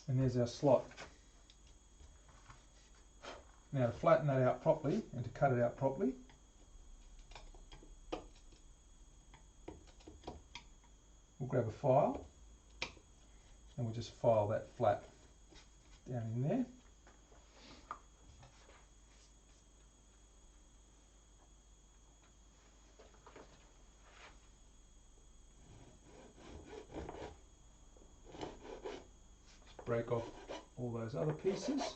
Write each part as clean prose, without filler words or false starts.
And there's our slot. Now to flatten that out properly and to cut it out properly, we'll grab a file and we'll just file that flap down in there. Just break off all those other pieces.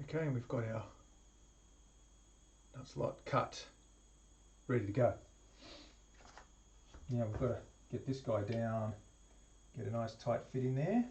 Okay, and we've got our nut slot cut, ready to go. Now we've got to get this guy down, get a nice tight fit in there.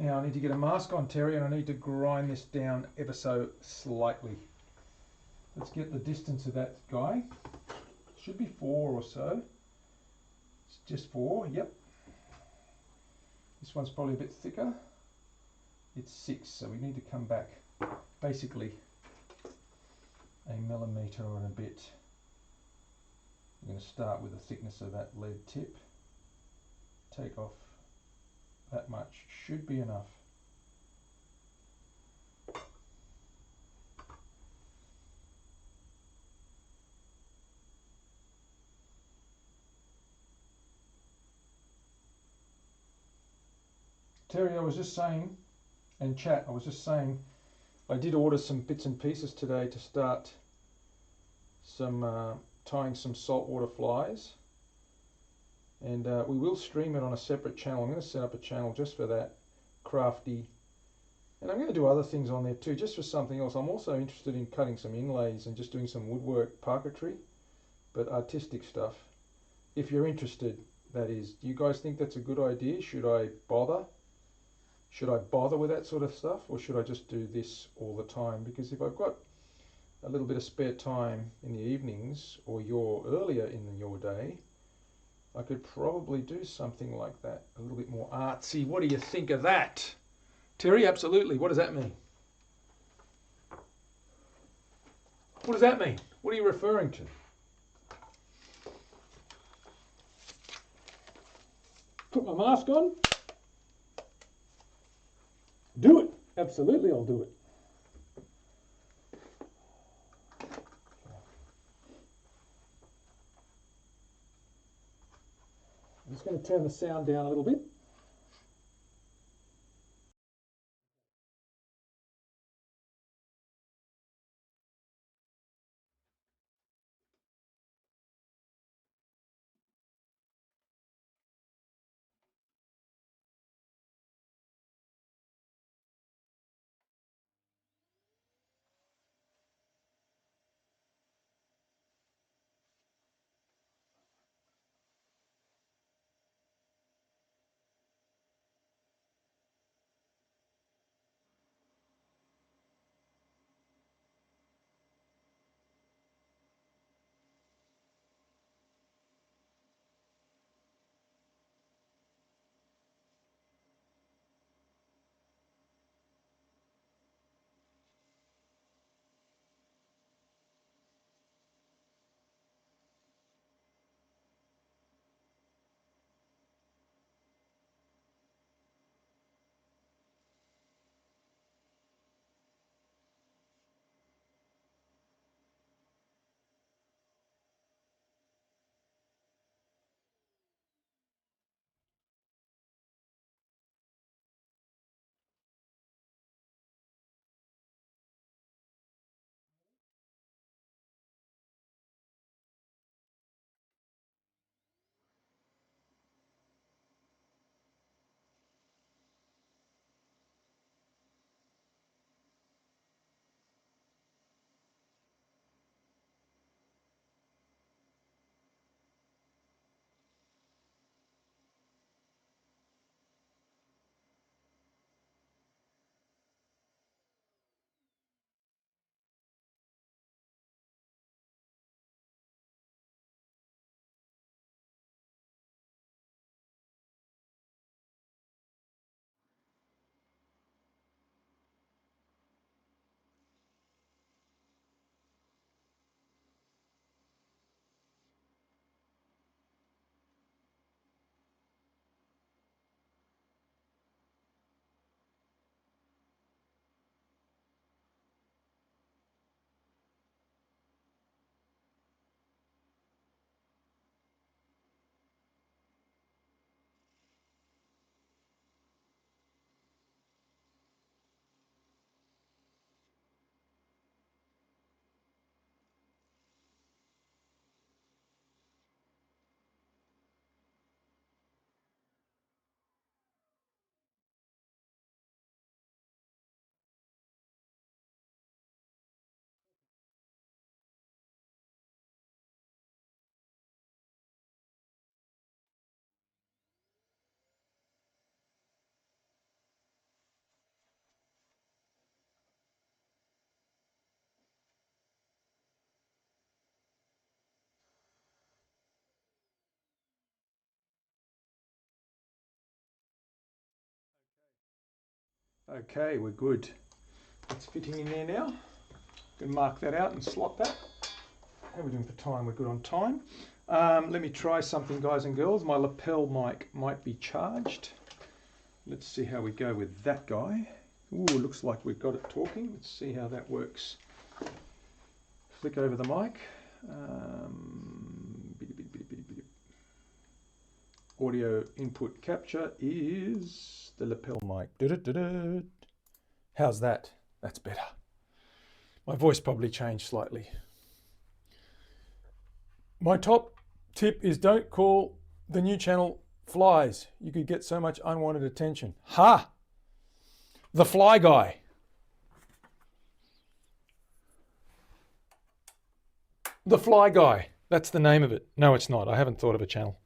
Now I need to get a mask on, Terry, and I need to grind this down ever so slightly. Let's get the distance of that guy. Should be 4 or so. It's just 4, yep. This one's probably a bit thicker. It's 6, so we need to come back basically a millimetre and a bit. I'm going to start with the thickness of that lead tip. Take off that much, should be enough. Terry, I was just saying, and chat, I was just saying, I did order some bits and pieces today to start some tying some saltwater flies, and we will stream it on a separate channel. I'm going to set up a channel just for that, crafty, and I'm going to do other things on there too, just for something else. I'm also interested in cutting some inlays and just doing some woodwork parquetry, but artistic stuff. If you're interested, that is. Do you guys think that's a good idea? Should I bother? Should I bother with that sort of stuff, or should I just do this all the time? Because if I've got a little bit of spare time in the evenings, or earlier in your day, I could probably do something like that, a little bit more artsy. What do you think of that? Terry, absolutely. What does that mean? What does that mean? What are you referring to? Put my mask on? Do it. Absolutely, I'll do it. I'm just going to turn the sound down a little bit. Okay, we're good. It's fitting in there now. You can mark that out and slot that. How are we doing for time? We're good on time. Let me try something, guys and girls. My lapel mic might be charged. Let's see how we go with that guy. Ooh, looks like we've got it talking. Let's see how that works. Flick over the mic. Audio input capture is the lapel mic. How's that? That's better. My voice probably changed slightly. My top tip is don't call the new channel Flies. You could get so much unwanted attention. Ha! The Fly Guy. The Fly Guy. That's the name of it. No, it's not. I haven't thought of a channel.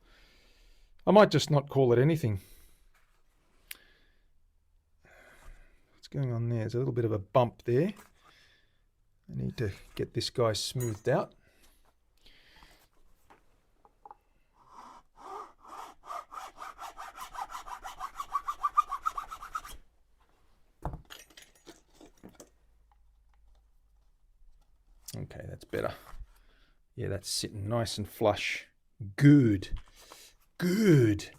I might just not call it anything. What's going on there? There's a little bit of a bump there. I need to get this guy smoothed out. Okay, that's better. Yeah, that's sitting nice and flush. Good. Good.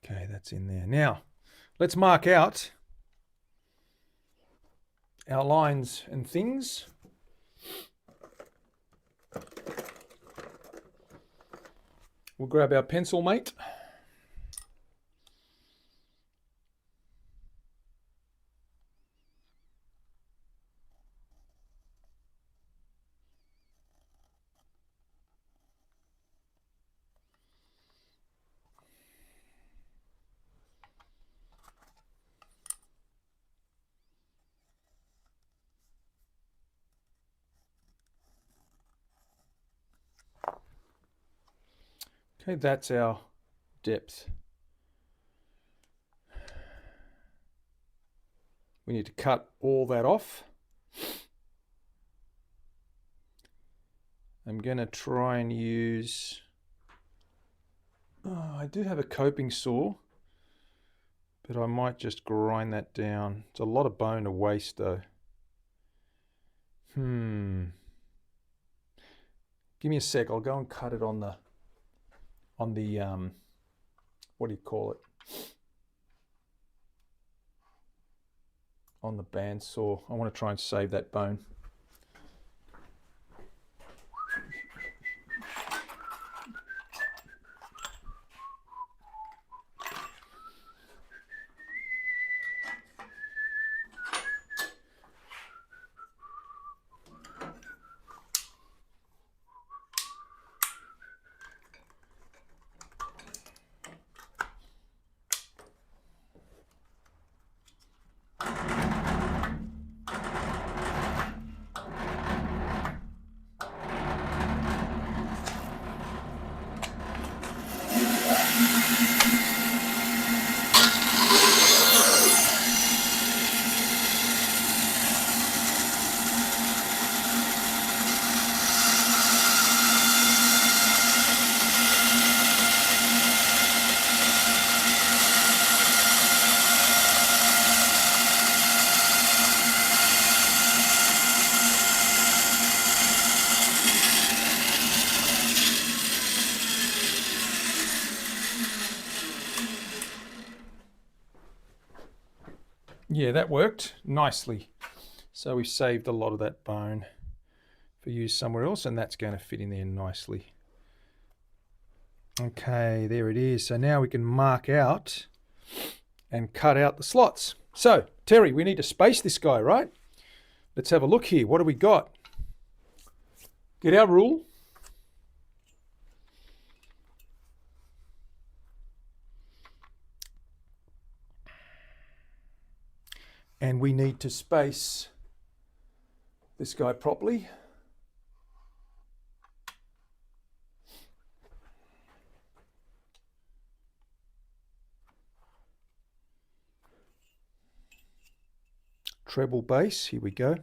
Okay, that's in there. Now, let's mark out our lines and things. We'll grab our pencil, mate. Okay, that's our depth. We need to cut all that off. I'm going to try and use... Oh, I do have a coping saw, but I might just grind that down. It's a lot of bone to waste though. Give me a sec. I'll go and cut it on the what do you call it? On the bandsaw. I want to try and save that bone. Yeah, that worked nicely. So we've saved a lot of that bone for use somewhere else, and that's going to fit in there nicely. Okay, there it is. So now we can mark out and cut out the slots. So, Terry, we need to space this guy, right? Let's have a look here. What do we got? Get our rule. And we need to space this guy properly. Treble bass, here we go.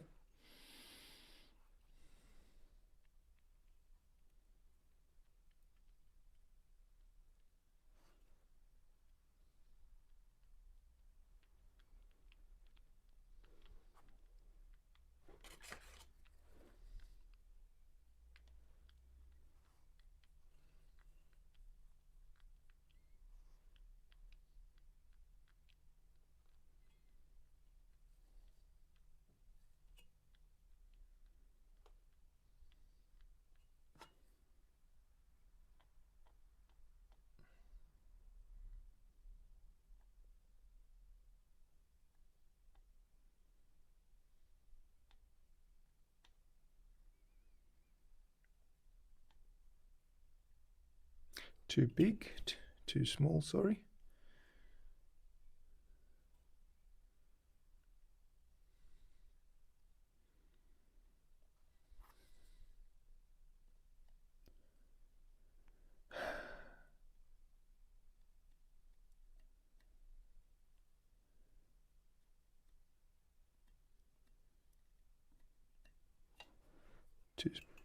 too big, too small, sorry.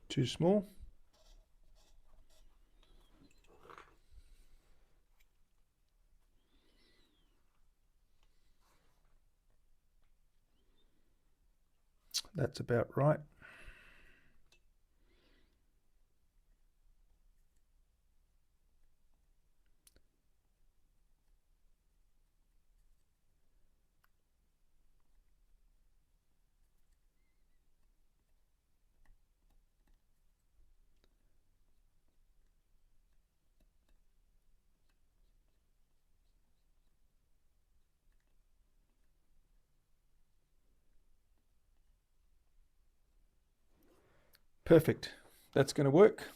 Too small. That's about right. Perfect. That's going to work.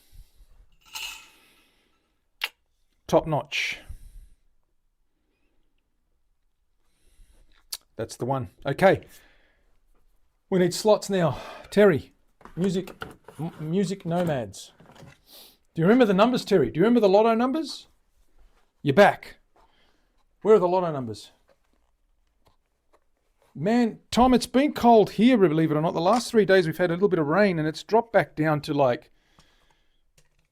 Top notch. That's the one. Okay. We need slots now. Terry, music nomads. Do you remember the numbers, Terry? Do you remember the lotto numbers? You're back. Where are the lotto numbers? Man, Tom, it's been cold here, believe it or not. The last 3 days we've had a little bit of rain and it's dropped back down to like